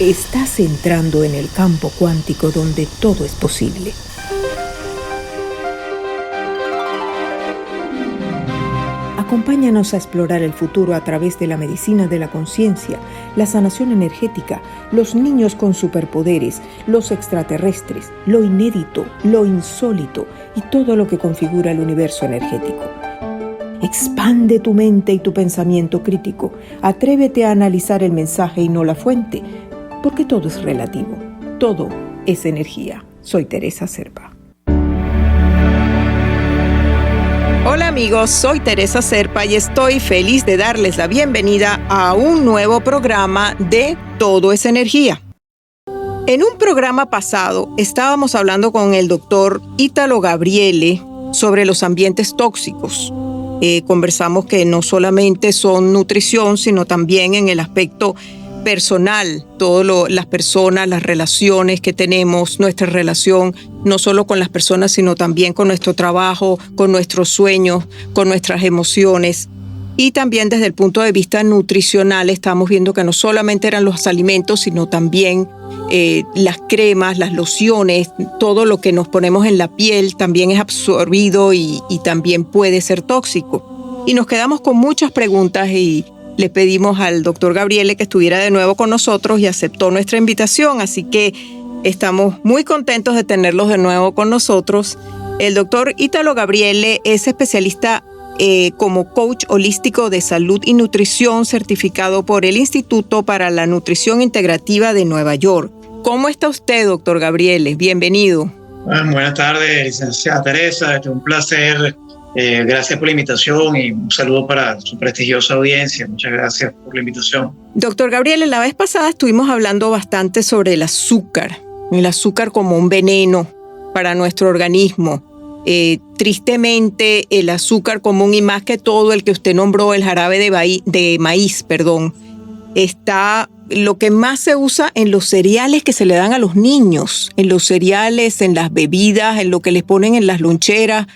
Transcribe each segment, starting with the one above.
Estás entrando en el campo cuántico donde todo es posible. Acompáñanos a explorar el futuro a través de la medicina de la conciencia, la sanación energética, los niños con superpoderes, los extraterrestres, lo inédito, lo insólito y todo lo que configura el universo energético. Expande tu mente y tu pensamiento crítico. Atrévete a analizar el mensaje y no la fuente, porque todo es relativo. Todo es energía. Soy Teresa Serpa. Hola amigos, soy Teresa Serpa y estoy feliz de darles la bienvenida a un nuevo programa de Todo es Energía. En un programa pasado estábamos hablando con el doctor Ítalo Gabriele sobre los ambientes tóxicos. Conversamos que no solamente son nutrición, sino también en el aspecto personal, las personas, las relaciones que tenemos, nuestra relación, no solo con las personas, sino también con nuestro trabajo, con nuestros sueños, con nuestras emociones. Y también desde el punto de vista nutricional estamos viendo que no solamente eran los alimentos, sino también las cremas, las lociones, todo lo que nos ponemos en la piel también es absorbido y también puede ser tóxico. Y nos quedamos con muchas preguntas y le pedimos al doctor Gabriele que estuviera de nuevo con nosotros y aceptó nuestra invitación, así que estamos muy contentos de tenerlos de nuevo con nosotros. El doctor Ítalo Gabriele es especialista como coach holístico de salud y nutrición certificado por el Instituto para la Nutrición Integrativa de Nueva York. ¿Cómo está usted, doctor Gabriele? Bienvenido. Buenas tardes, licenciada Teresa. Es un placer. Gracias por la invitación y un saludo para su prestigiosa audiencia. Muchas gracias por la invitación. Doctor Gabriele, la vez pasada estuvimos hablando bastante sobre el azúcar como un veneno para nuestro organismo. Tristemente, el azúcar común y más que todo el que usted nombró, el jarabe de maíz, está lo que más se usa en los cereales que se le dan a los niños, en los cereales, en las bebidas, en lo que les ponen en las loncheras.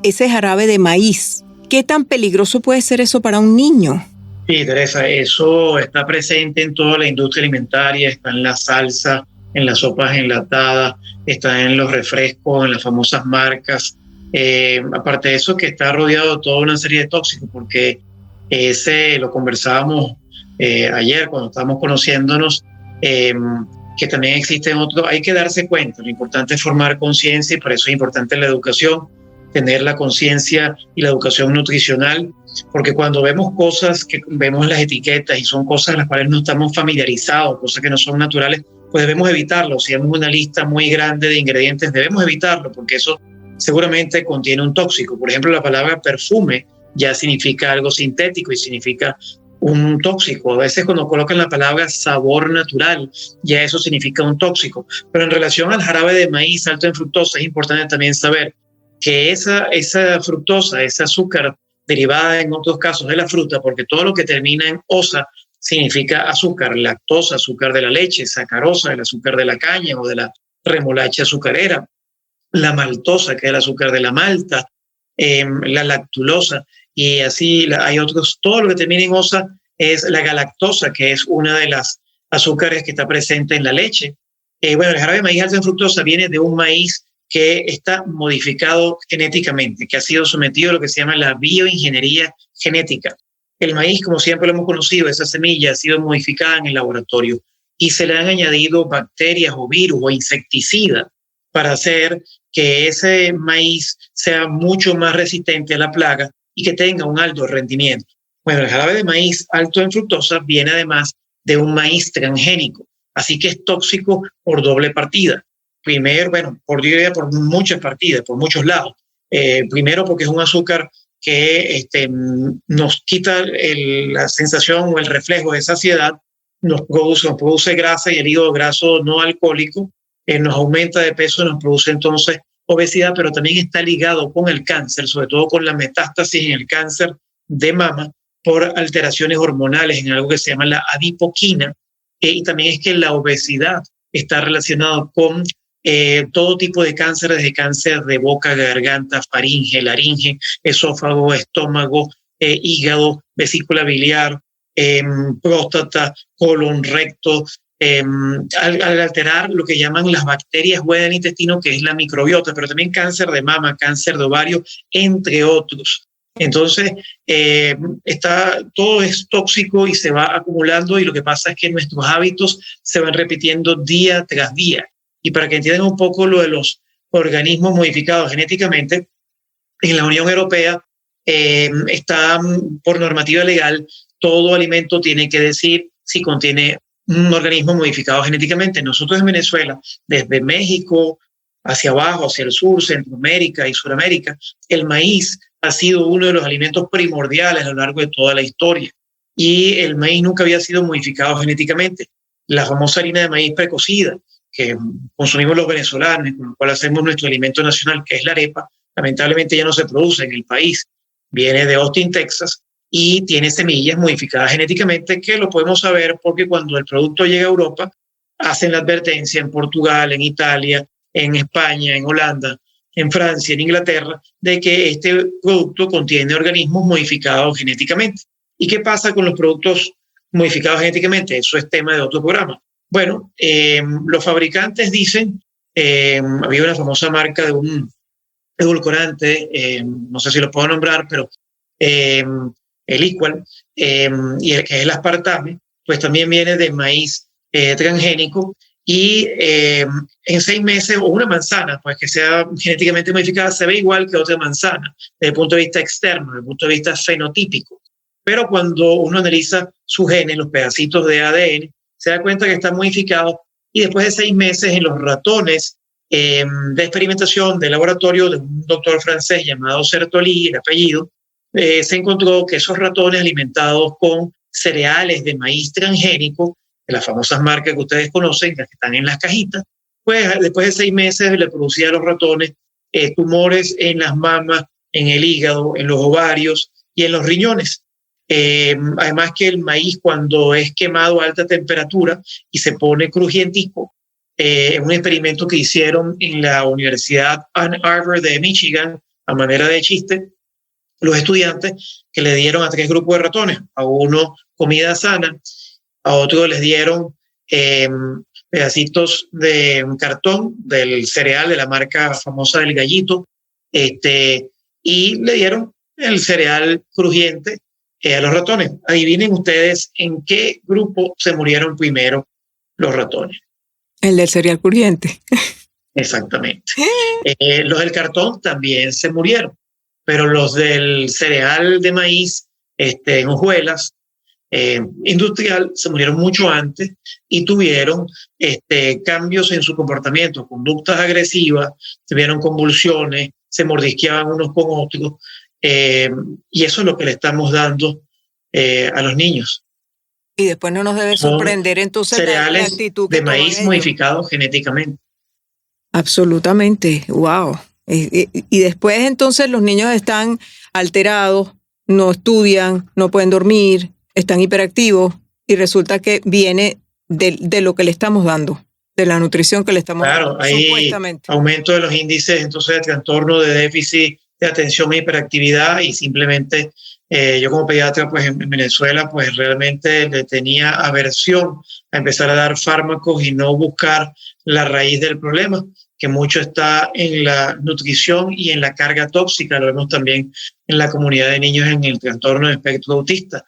Ese jarabe de maíz, ¿qué tan peligroso puede ser eso para un niño? Sí, Teresa, eso está presente en toda la industria alimentaria, está en la salsa, en las sopas enlatadas, está en los refrescos, en las famosas marcas. Aparte de eso, que está rodeado de toda una serie de tóxicos, porque ese lo conversábamos ayer cuando estábamos conociéndonos, que también existen otros. Hay que darse cuenta, lo importante es formar conciencia y por eso es importante la educación, tener la conciencia y la educación nutricional, porque cuando vemos cosas que vemos las etiquetas y son cosas en las cuales no estamos familiarizados, cosas que no son naturales, pues debemos evitarlo. Si vemos una lista muy grande de ingredientes, debemos evitarlo, porque eso seguramente contiene un tóxico. Por ejemplo, la palabra perfume ya significa algo sintético y significa un tóxico. A veces cuando colocan la palabra sabor natural, ya eso significa un tóxico. Pero en relación al jarabe de maíz alto en fructosa, es importante también saber que esa fructosa, ese azúcar derivada en otros casos de la fruta, porque todo lo que termina en osa significa azúcar, lactosa, azúcar de la leche, sacarosa, el azúcar de la caña o de la remolacha azucarera, la maltosa, que es el azúcar de la malta, la lactulosa, y así hay otros. Todo lo que termina en osa es la galactosa, que es una de las azúcares que está presente en la leche. El jarabe de maíz alto en fructosa viene de un maíz que está modificado genéticamente, que ha sido sometido a lo que se llama la bioingeniería genética. El maíz, como siempre lo hemos conocido, esa semilla ha sido modificada en el laboratorio y se le han añadido bacterias o virus o insecticidas para hacer que ese maíz sea mucho más resistente a la plaga y que tenga un alto rendimiento. Bueno, el jarabe de maíz alto en fructosa viene además de un maíz transgénico, así que es tóxico por doble partida. Primero, por muchas partidas, por muchos lados. Primero porque es un azúcar que nos quita la sensación o el reflejo de saciedad, nos produce grasa y el hígado graso no alcohólico, nos aumenta de peso, nos produce entonces obesidad, pero también está ligado con el cáncer, sobre todo con la metástasis en el cáncer de mama por alteraciones hormonales en algo que se llama la adipoquina, y también es que la obesidad está relacionada con todo tipo de cáncer, desde cáncer de boca, garganta, faringe, laringe, esófago, estómago, hígado, vesícula biliar, próstata, colon, recto, al alterar lo que llaman las bacterias buenas del intestino, que es la microbiota, pero también cáncer de mama, cáncer de ovario, entre otros. Entonces, todo es tóxico y se va acumulando, y lo que pasa es que nuestros hábitos se van repitiendo día tras día. Y para que entiendan un poco lo de los organismos modificados genéticamente, en la Unión Europea está por normativa legal, todo alimento tiene que decir si contiene un organismo modificado genéticamente. Nosotros en Venezuela, desde México hacia abajo, hacia el sur, Centroamérica y Suramérica, el maíz ha sido uno de los alimentos primordiales a lo largo de toda la historia. Y el maíz nunca había sido modificado genéticamente. La famosa harina de maíz precocida que consumimos los venezolanos y con la cual hacemos nuestro alimento nacional, que es la arepa, lamentablemente ya no se produce en el país. Viene de Austin, Texas, y tiene semillas modificadas genéticamente, que lo podemos saber porque cuando el producto llega a Europa, hacen la advertencia en Portugal, en Italia, en España, en Holanda, en Francia, en Inglaterra, de que este producto contiene organismos modificados genéticamente. ¿Y qué pasa con los productos modificados genéticamente? Eso es tema de otro programa. Bueno, los fabricantes dicen, había una famosa marca de un edulcorante, no sé si lo puedo nombrar, pero el Equal, y el que es el aspartame, pues también viene de maíz transgénico, y en 6 meses, o una manzana, pues que sea genéticamente modificada, se ve igual que otra manzana, desde el punto de vista externo, desde el punto de vista fenotípico. Pero cuando uno analiza su genes, los pedacitos de ADN, se da cuenta que está modificado, y después de 6 meses en los ratones de experimentación de laboratorio de un doctor francés llamado Sertoli, el apellido, se encontró que esos ratones alimentados con cereales de maíz transgénico, de las famosas marcas que ustedes conocen, las que están en las cajitas, pues después de 6 meses le producía a los ratones tumores en las mamas, en el hígado, en los ovarios y en los riñones. Además que el maíz, cuando es quemado a alta temperatura y se pone crujientico, un experimento que hicieron en la Universidad Ann Arbor de Michigan, a manera de chiste, los estudiantes que le dieron a 3 grupos de ratones, a uno comida sana, a otro les dieron pedacitos de cartón del cereal de la marca famosa del Gallito, y le dieron el cereal crujiente a los ratones. Adivinen ustedes en qué grupo se murieron primero los ratones. El del cereal crujiente. Exactamente. Los del cartón también se murieron, pero los del cereal de maíz, en hojuelas, industrial, se murieron mucho antes y tuvieron cambios en su comportamiento, conductas agresivas, tuvieron convulsiones, se mordisqueaban unos con otros, y eso es lo que le estamos dando a los niños. Y después no nos debe sorprender entonces cereales la actitud que de maíz modificados genéticamente. Absolutamente, wow. Y después entonces los niños están alterados, no estudian, no pueden dormir, están hiperactivos, y resulta que viene de lo que le estamos dando, de la nutrición que le estamos dando. Claro, hay aumento de los índices entonces de trastorno de déficit de atención e hiperactividad, y simplemente yo como pediatra pues en Venezuela pues realmente le tenía aversión a empezar a dar fármacos y no buscar la raíz del problema, que mucho está en la nutrición y en la carga tóxica. Lo vemos también en la comunidad de niños en el trastorno de espectro autista.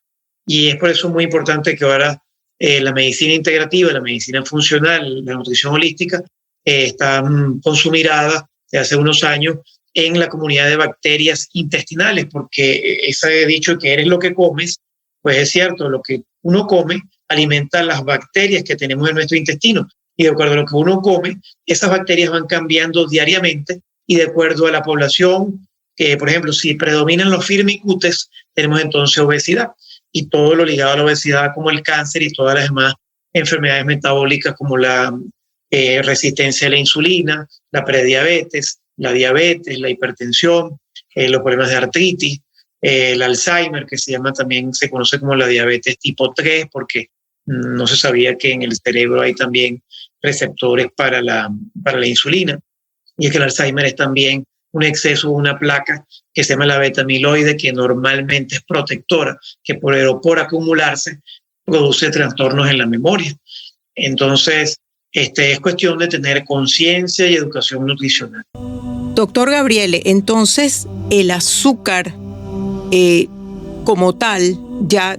Y es por eso muy importante que ahora la medicina integrativa, la medicina funcional, la nutrición holística está con su mirada de hace unos años en la comunidad de bacterias intestinales, porque ese dicho que eres lo que comes, pues es cierto, lo que uno come alimenta las bacterias que tenemos en nuestro intestino, y de acuerdo a lo que uno come, esas bacterias van cambiando diariamente, y de acuerdo a la población, por ejemplo, si predominan los firmicutes, tenemos entonces obesidad, y todo lo ligado a la obesidad como el cáncer y todas las demás enfermedades metabólicas como la resistencia a la insulina, la prediabetes, la diabetes, la hipertensión, los problemas de artritis, el Alzheimer, que se conoce como la diabetes tipo 3, porque no se sabía que en el cerebro hay también receptores para la insulina, y es que el Alzheimer es también un exceso de una placa que se llama la beta-amiloide, que normalmente es protectora, que por acumularse produce trastornos en la memoria. Entonces, es cuestión de tener conciencia y educación nutricional. Doctor Gabriele, entonces el azúcar como tal, ya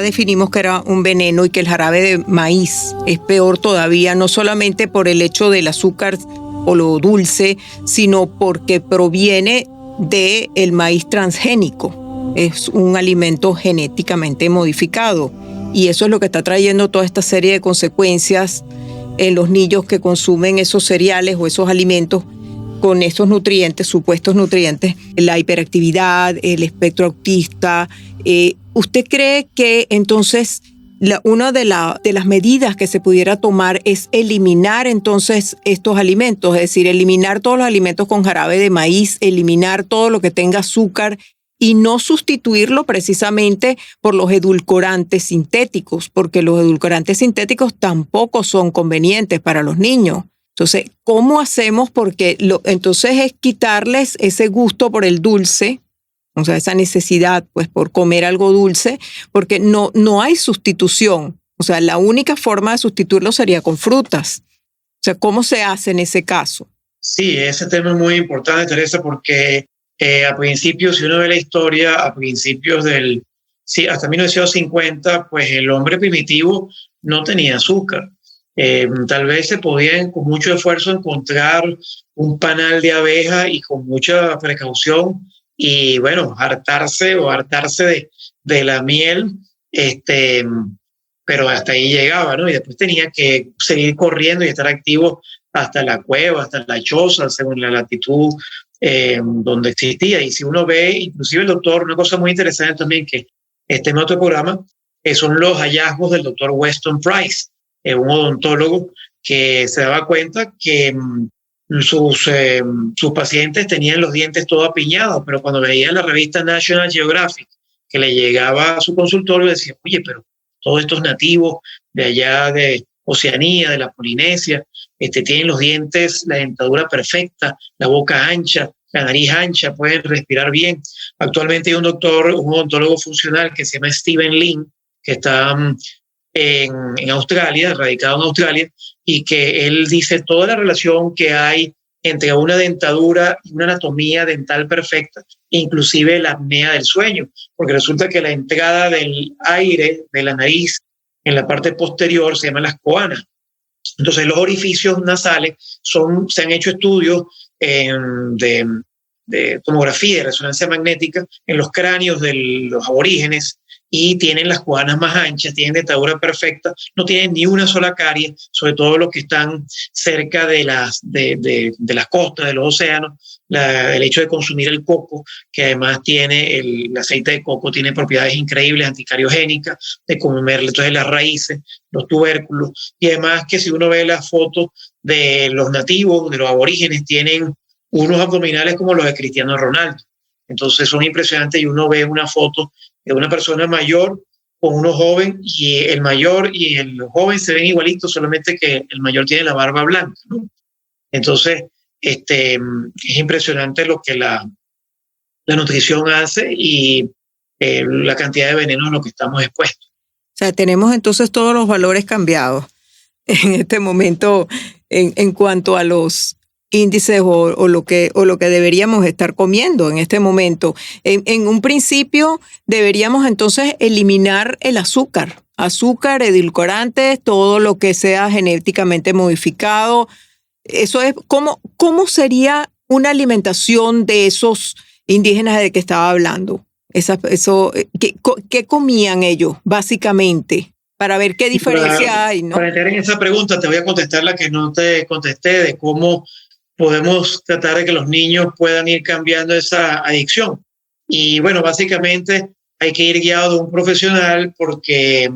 definimos que era un veneno y que el jarabe de maíz es peor todavía, no solamente por el hecho del azúcar o lo dulce, sino porque proviene del maíz transgénico. Es un alimento genéticamente modificado y eso es lo que está trayendo toda esta serie de consecuencias en los niños que consumen esos cereales o esos alimentos con esos nutrientes, supuestos nutrientes, la hiperactividad, el espectro autista. ¿Usted cree que entonces una de las medidas que se pudiera tomar es eliminar entonces estos alimentos? Es decir, eliminar todos los alimentos con jarabe de maíz, eliminar todo lo que tenga azúcar y no sustituirlo precisamente por los edulcorantes sintéticos, porque los edulcorantes sintéticos tampoco son convenientes para los niños. Entonces, ¿cómo hacemos? Porque entonces es quitarles ese gusto por el dulce, o sea, esa necesidad pues por comer algo dulce, porque no hay sustitución. O sea, la única forma de sustituirlo sería con frutas. O sea, ¿cómo se hace en ese caso? Sí, ese tema es muy importante, Teresa, porque a principios, si uno ve la historia, a principios hasta 1950, pues el hombre primitivo no tenía azúcar. Tal vez se podía con mucho esfuerzo encontrar un panal de abeja y con mucha precaución y bueno, hartarse de la miel, pero hasta ahí llegaba, ¿no? Y después tenía que seguir corriendo y estar activo hasta la cueva, hasta la choza, según la latitud donde existía. Y si uno ve, inclusive el doctor, una cosa muy interesante también que en otro programa, son los hallazgos del doctor Weston Price, un odontólogo que se daba cuenta que sus pacientes tenían los dientes todos apiñados, pero cuando veía la revista National Geographic que le llegaba a su consultorio decía, oye, pero todos estos nativos de allá de Oceanía, de la Polinesia, tienen los dientes, la dentadura perfecta, la boca ancha, la nariz ancha, pueden respirar bien. Actualmente hay un odontólogo funcional que se llama Steven Lin, que está en Australia, radicado en Australia, y que él dice toda la relación que hay entre una dentadura y una anatomía dental perfecta, inclusive la apnea del sueño, porque resulta que la entrada del aire de la nariz en la parte posterior se llama las coanas. Entonces los orificios nasales se han hecho estudios de tomografía, de resonancia magnética en los cráneos de los aborígenes y tienen las coanas más anchas, tienen dentadura perfecta, no tienen ni una sola carie, sobre todo los que están cerca de las costas, de los océanos. El hecho de consumir el coco, que además tiene el aceite de coco, tiene propiedades increíbles anticariogénicas, de comerle entonces las raíces, los tubérculos, y además que si uno ve las fotos de los nativos, de los aborígenes, tienen unos abdominales como los de Cristiano Ronaldo. Entonces son impresionantes y uno ve una foto de una persona mayor con uno joven y el mayor y el joven se ven igualitos, solamente que el mayor tiene la barba blanca, ¿no? Entonces, es impresionante lo que la nutrición hace y la cantidad de veneno a lo que estamos expuestos. O sea, tenemos entonces todos los valores cambiados en este momento en cuanto a los índices o lo que deberíamos estar comiendo en este momento. En un principio deberíamos entonces eliminar el azúcar, edulcorantes, todo lo que sea genéticamente modificado. Eso es, ¿cómo sería una alimentación de esos indígenas de que estaba hablando? ¿Qué comían ellos, básicamente? Para ver qué diferencia hay, ¿no? Para entrar en esa pregunta, te voy a contestar la que no te contesté, de cómo podemos tratar de que los niños puedan ir cambiando esa adicción. Y bueno, básicamente hay que ir guiado de un profesional porque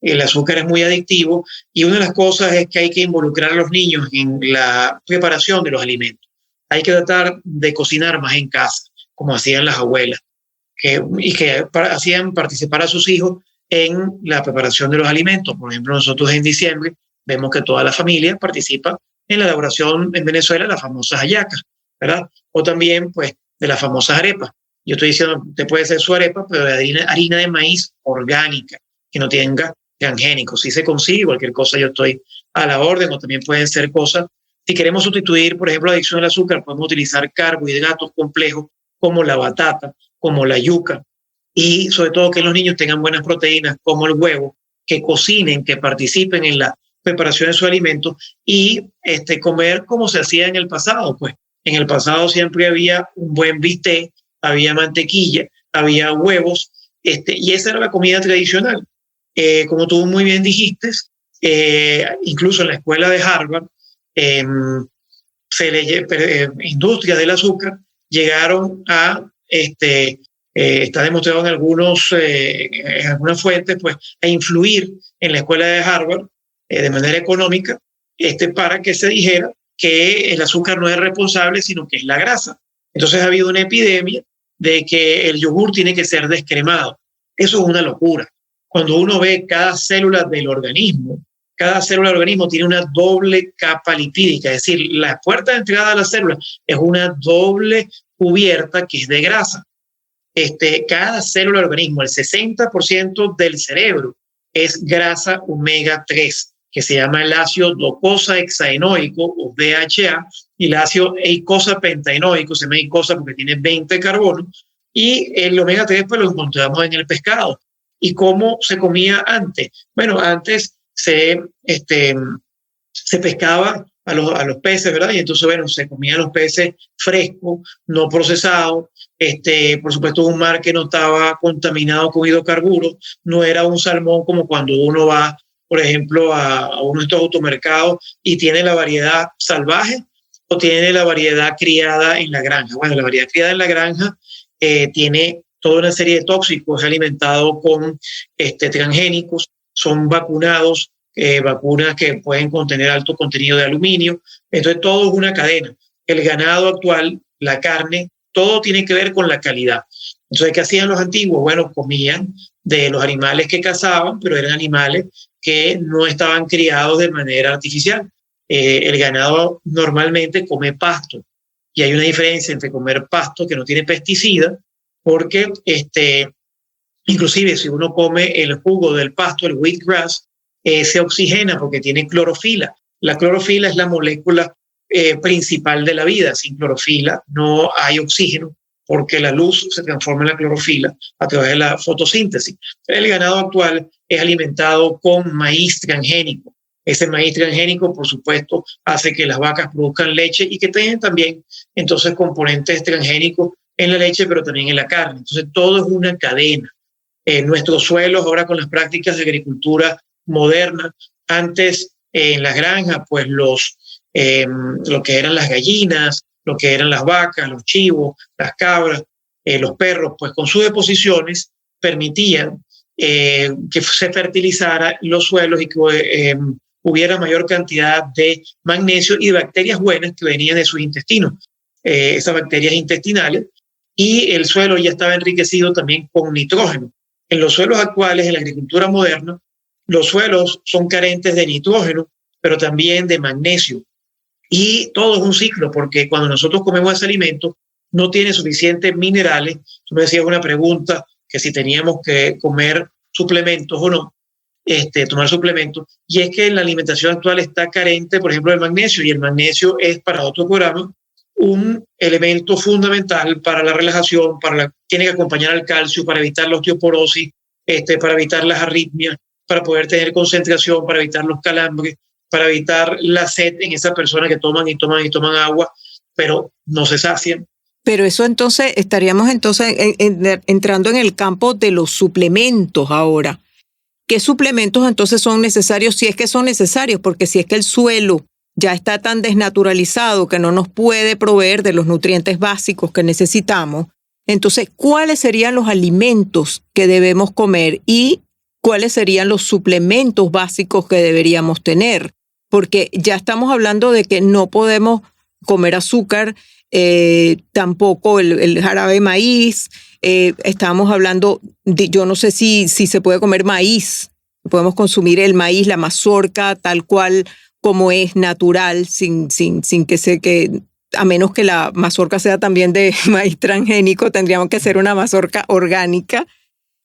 el azúcar es muy adictivo y una de las cosas es que hay que involucrar a los niños en la preparación de los alimentos. Hay que tratar de cocinar más en casa, como hacían las abuelas, y que hacían participar a sus hijos en la preparación de los alimentos. Por ejemplo, nosotros en diciembre vemos que toda la familia participa en la elaboración en Venezuela de las famosas hallacas, ¿verdad? O también, pues, de las famosas arepas. Yo estoy diciendo, te puede ser su arepa, pero de harina de maíz orgánica, que no tenga transgénicos. Si se consigue cualquier cosa, yo estoy a la orden, o también pueden ser cosas. Si queremos sustituir, por ejemplo, la adicción al azúcar, podemos utilizar carbohidratos complejos como la batata, como la yuca, y sobre todo que los niños tengan buenas proteínas como el huevo, que cocinen, que participen en la preparación de su alimento, y comer como se hacía en el pasado. Pues en el pasado siempre había un buen bistec, había mantequilla, había huevos, y esa era la comida tradicional. Como tú muy bien dijiste, incluso en la escuela de Harvard, industrias del azúcar llegaron a, está demostrado en algunas fuentes, pues, a influir en la escuela de Harvard de manera económica, para que se dijera que el azúcar no es responsable, sino que es la grasa. Entonces ha habido una epidemia de que el yogur tiene que ser descremado. Eso es una locura. Cuando uno ve cada célula del organismo tiene una doble capa lipídica, es decir, la puerta de entrada a la célula es una doble cubierta que es de grasa. Cada célula del organismo, el 60% del cerebro es grasa omega 3, que se llama el ácido docosahexaenoico o DHA, y el ácido eicosapentaenoico, se llama eicosa porque tiene 20 carbonos, y el omega 3 pues lo encontramos en el pescado. ¿Y cómo se comía antes? Bueno, antes se pescaba a los peces, ¿verdad? Y entonces, bueno, se comían los peces frescos, no procesados. Por supuesto, un mar que no estaba contaminado con hidrocarburos, no era un salmón como cuando uno va, por ejemplo, a uno de estos automercados y tiene la variedad salvaje o tiene la variedad criada en la granja. Bueno, la variedad criada en la granja tiene toda una serie de tóxicos, es alimentado con transgénicos, son vacunados, vacunas que pueden contener alto contenido de aluminio. Entonces todo es una cadena. El ganado actual, la carne, todo tiene que ver con la calidad. Entonces, ¿qué hacían los antiguos? Bueno, comían de los animales que cazaban, pero eran animales que no estaban criados de manera artificial. El ganado normalmente come pasto, y hay una diferencia entre comer pasto que no tiene pesticidas, porque inclusive si uno come el jugo del pasto, el wheatgrass, se oxigena porque tiene clorofila. La clorofila es la molécula principal de la vida. Sin clorofila no hay oxígeno, porque la luz se transforma en la clorofila a través de la fotosíntesis. El ganado actual es alimentado con maíz transgénico. Ese maíz transgénico, por supuesto, hace que las vacas produzcan leche y que tengan también entonces componentes transgénicos en la leche, pero también en la carne. Entonces todo es una cadena. Nuestros suelos ahora con las prácticas de agricultura moderna, antes en las granjas, pues lo que eran las gallinas, lo que eran las vacas, los chivos, las cabras, los perros, pues con sus deposiciones permitían que se fertilizara los suelos y que hubiera mayor cantidad de magnesio y de bacterias buenas que venían de sus intestinos, esas bacterias intestinales, y el suelo ya estaba enriquecido también con nitrógeno. En los suelos actuales, en la agricultura moderna, los suelos son carentes de nitrógeno, pero también de magnesio. Y todo es un ciclo, porque cuando nosotros comemos ese alimento, no tiene suficientes minerales. Tú me decías una pregunta, que si teníamos que comer suplementos o no, tomar suplementos, y es que la alimentación actual está carente, por ejemplo, del magnesio, y el magnesio es, para otro programa, un elemento fundamental para la relajación, tiene que acompañar al calcio para evitar la osteoporosis, para evitar las arritmias, para poder tener concentración, para evitar los calambres, para evitar la sed en esas personas que toman y toman y toman agua, pero no se sacian. Pero eso entonces, estaríamos entonces entrando en el campo de los suplementos ahora. ¿Qué suplementos entonces son necesarios? Si es que son necesarios, porque si es que el suelo ya está tan desnaturalizado que no nos puede proveer de los nutrientes básicos que necesitamos, entonces, ¿cuáles serían los alimentos que debemos comer y cuáles serían los suplementos básicos que deberíamos tener? Porque ya estamos hablando de que no podemos comer azúcar, tampoco el jarabe de maíz. Estamos hablando de, yo no sé si se puede comer maíz. Podemos consumir el maíz, la mazorca, tal cual como es natural, sin que a menos que la mazorca sea también de maíz transgénico, tendríamos que hacer una mazorca orgánica.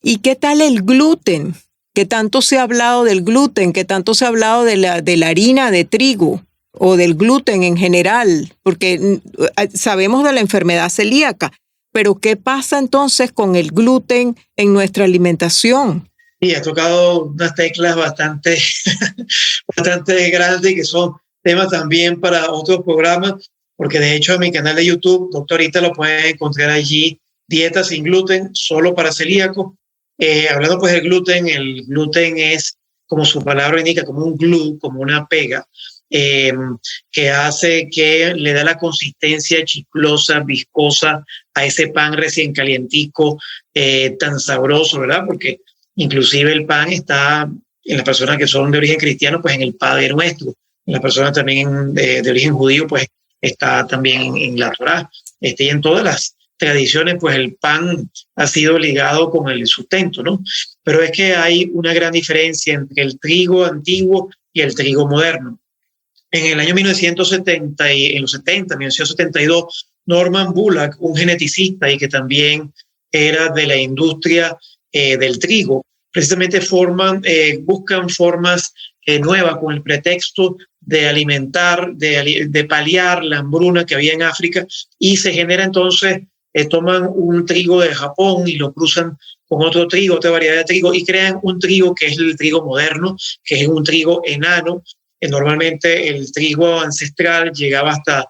¿Y qué tal el gluten? que tanto se ha hablado del gluten, que tanto se ha hablado de la harina de trigo o del gluten en general, porque sabemos de la enfermedad celíaca, pero ¿qué pasa entonces con el gluten en nuestra alimentación? Y has tocado unas teclas bastante, bastante grandes que son temas también para otros programas, porque de hecho en mi canal de YouTube, doctorita, lo pueden encontrar allí, Dieta sin gluten, solo para celíacos. Hablando pues del gluten, el gluten es, como su palabra indica, como un glue, como una pega, que hace que le da la consistencia chiclosa, viscosa a ese pan recién calientico, tan sabroso, ¿verdad? Porque inclusive el pan está, en las personas que son de origen cristiano, pues en el Padre Nuestro. En las personas también de origen judío, pues está también en la Torá. Y en todas las tradiciones, pues el pan ha sido ligado con el sustento, ¿no? Pero es que hay una gran diferencia entre el trigo antiguo y el trigo moderno. En el año 1970, en los 70, 1972, Norman Bullock, un geneticista y que también era de la industria del trigo, precisamente buscan formas nuevas con el pretexto de alimentar, de paliar la hambruna que había en África, y se genera entonces, toman un trigo de Japón y lo cruzan con otro trigo, otra variedad de trigo, y crean un trigo que es el trigo moderno, que es un trigo enano. Normalmente el trigo ancestral llegaba hasta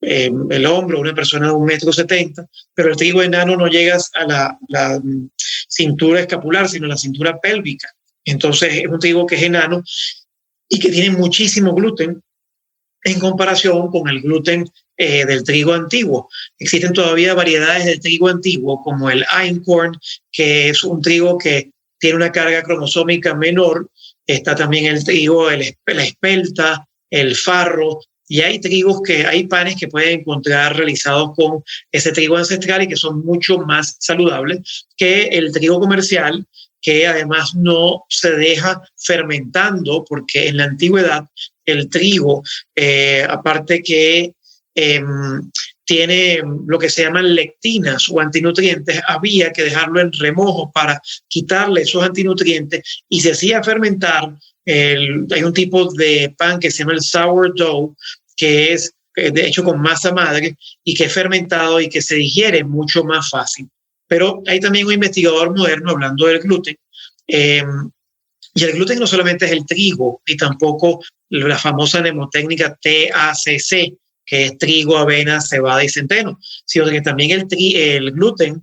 el hombro, una persona de 1,70 m, pero el trigo enano no llega a la cintura escapular, sino a la cintura pélvica. Entonces es un trigo que es enano y que tiene muchísimo gluten en comparación con el gluten del trigo antiguo. Existen todavía variedades del trigo antiguo, como el einkorn, que es un trigo que tiene una carga cromosómica menor. Está también el trigo, la espelta, el farro, y hay panes que pueden encontrar realizados con ese trigo ancestral y que son mucho más saludables que el trigo comercial, que además no se deja fermentando, porque en la antigüedad el trigo, aparte que tiene lo que se llaman lectinas o antinutrientes, había que dejarlo en remojo para quitarle esos antinutrientes y se hacía fermentar. Hay un tipo de pan que se llama el sourdough, que es de hecho con masa madre y que es fermentado y que se digiere mucho más fácil. Pero hay también un investigador moderno hablando del gluten, y el gluten no solamente es el trigo, ni tampoco la famosa mnemotécnica TACC, que es trigo, avena, cebada y centeno, sino que también el gluten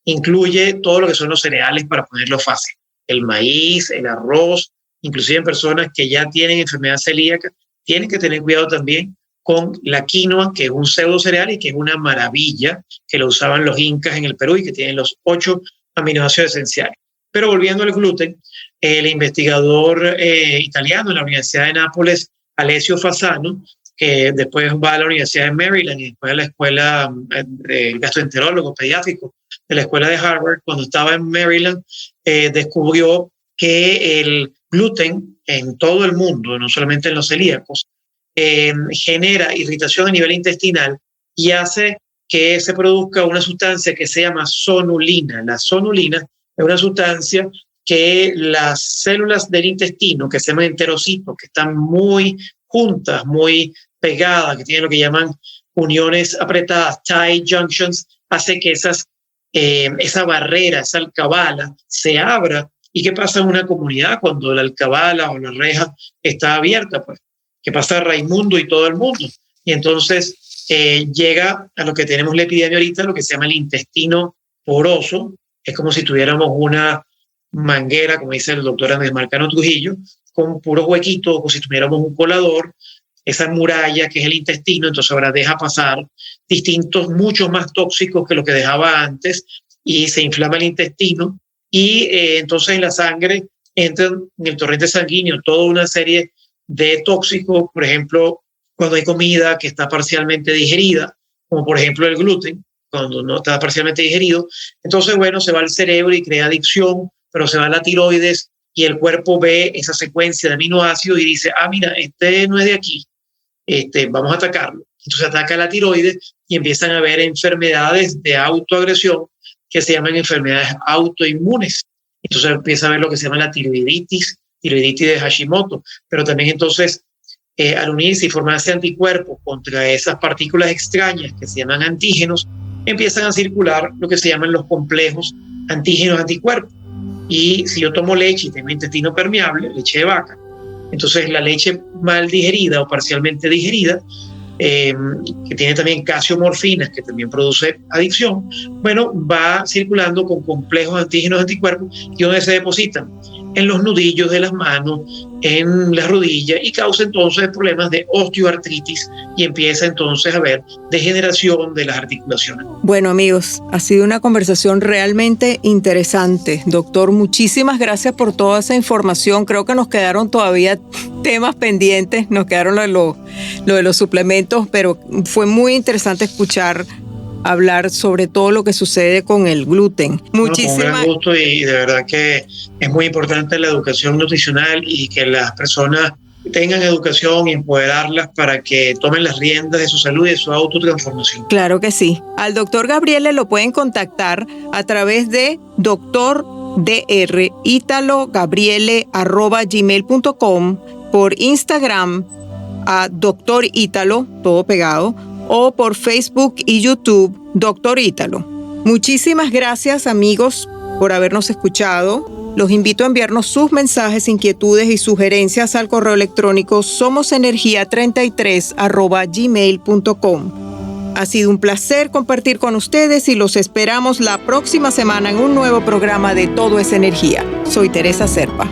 incluye todo lo que son los cereales, para ponerlo fácil, el maíz, el arroz. Inclusive en personas que ya tienen enfermedad celíaca, tienen que tener cuidado también con la quinoa, que es un pseudo cereal y que es una maravilla, que lo usaban los incas en el Perú y que tienen los 8 aminoácidos esenciales. Pero volviendo al gluten, el investigador italiano en la Universidad de Nápoles, Alessio Fasano, que después va a la Universidad de Maryland y después a la escuela de gastroenterólogo pediátrico de la escuela de Harvard, cuando estaba en Maryland, descubrió que el gluten en todo el mundo, no solamente en los celíacos, genera irritación a nivel intestinal y hace que se produzca una sustancia que se llama sonulina. La sonulina es una sustancia que las células del intestino, que se llaman enterocitos, que están muy juntas, muy pegadas, que tienen lo que llaman uniones apretadas, tight junctions, hace que esa barrera, esa alcabala se abra. ¿Y qué pasa en una comunidad cuando la alcabala o la reja está abierta? Pues, ¿qué pasa Raimundo y todo el mundo? Y entonces llega a lo que tenemos la epidemia ahorita, lo que se llama el intestino poroso. Es como si tuviéramos una manguera, como dice el doctor Andrés Marcano Trujillo, con puros huequitos, como si tuviéramos un colador, esa muralla que es el intestino. Entonces ahora deja pasar distintos, muchos más tóxicos que lo que dejaba antes, y se inflama el intestino, y entonces en la sangre entran en el torrente sanguíneo toda una serie de tóxicos, por ejemplo, cuando hay comida que está parcialmente digerida, como por ejemplo el gluten, cuando no está parcialmente digerido, entonces, bueno, se va al cerebro y crea adicción, pero se va a la tiroides y el cuerpo ve esa secuencia de aminoácidos y dice, mira, este no es de aquí, vamos a atacarlo. Entonces ataca la tiroides y empiezan a haber enfermedades de autoagresión que se llaman enfermedades autoinmunes. Entonces empieza a ver lo que se llama la tiroiditis de Hashimoto, pero también entonces al unirse y formarse anticuerpos contra esas partículas extrañas que se llaman antígenos, empiezan a circular lo que se llaman los complejos antígenos-anticuerpos. Y si yo tomo leche y tengo intestino permeable, leche de vaca, entonces la leche mal digerida o parcialmente digerida, que tiene también calcio-morfinas, que también produce adicción, bueno, va circulando con complejos antígenos-anticuerpos y donde se depositan en los nudillos de las manos, en las rodillas, y causa entonces problemas de osteoartritis y empieza entonces a haber degeneración de las articulaciones. Bueno, amigos, ha sido una conversación realmente interesante. Doctor, muchísimas gracias por toda esa información. Creo que nos quedaron todavía temas pendientes, nos quedaron lo de los suplementos, pero fue muy interesante escuchar hablar sobre todo lo que sucede con el gluten. Con gran gusto, y de verdad que es muy importante la educación nutricional y que las personas tengan educación y empoderarlas para que tomen las riendas de su salud y de su autotransformación. Claro que sí. Al doctor Gabriele lo pueden contactar a través de drItalogabriele@gmail.com, por Instagram a Dr. Ítalo, todo pegado, o por Facebook y YouTube, Dr. Ítalo. Muchísimas gracias, amigos, por habernos escuchado. Los invito a enviarnos sus mensajes, inquietudes y sugerencias al correo electrónico somosenergia33@gmail.com. Ha sido un placer compartir con ustedes y los esperamos la próxima semana en un nuevo programa de Todo es Energía. Soy Teresa Serpa.